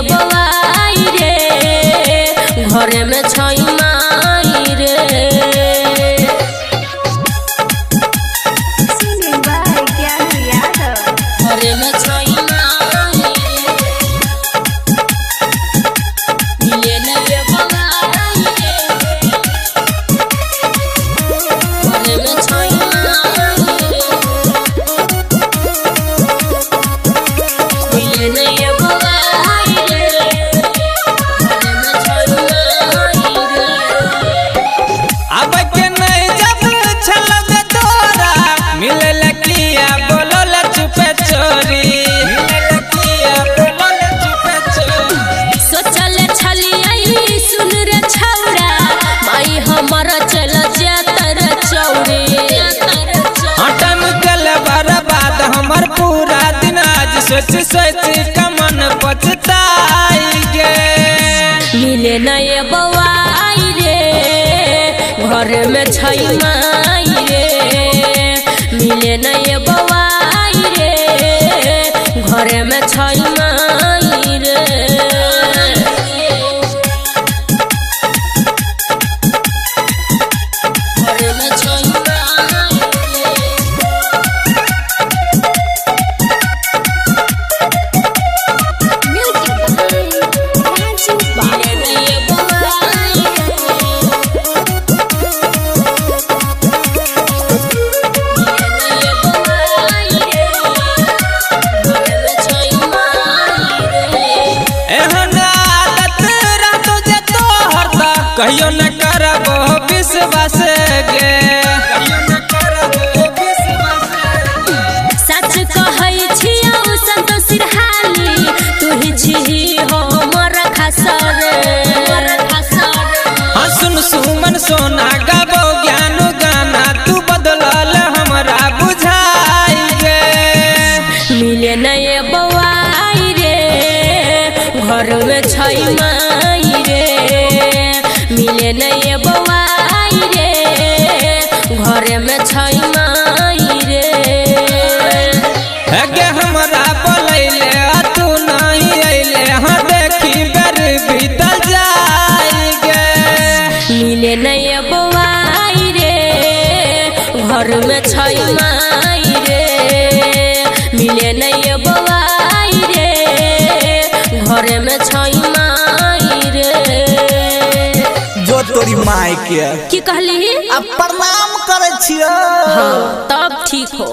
बवाई रे घर में छई माई रे घर में छई माई मिले नहीं बवाई रे घर में छई सोच सोच कमन पछताई गे मिले नहीं बवाई रे घर में छई माई रे मिले नहीं बवाई रे घर में छई माई रे घर में छई कहियो न करबो विश्वास गे सच कहै छियौ संतोष सिरहाली तू ही छी हमर खसर सुन सुमन सोना गाबो ज्ञान गाना तू बदलल हमरा बुझाई गे मिले नहीं बवाई रे घर में छई माई रे मिले नहीं बवाई रे घर में छई माई रे गे हमरा बोलैले तू नहीं अइले हाँ देखी गर बीतल जाई गे मिले नहीं बवाई रे घर में छई माई रे मिले नहीं बवाई रे घर में छई माई रे तोरी माई के की कहली अब प्रणाम करे छियो हाँ तब ठीक हो।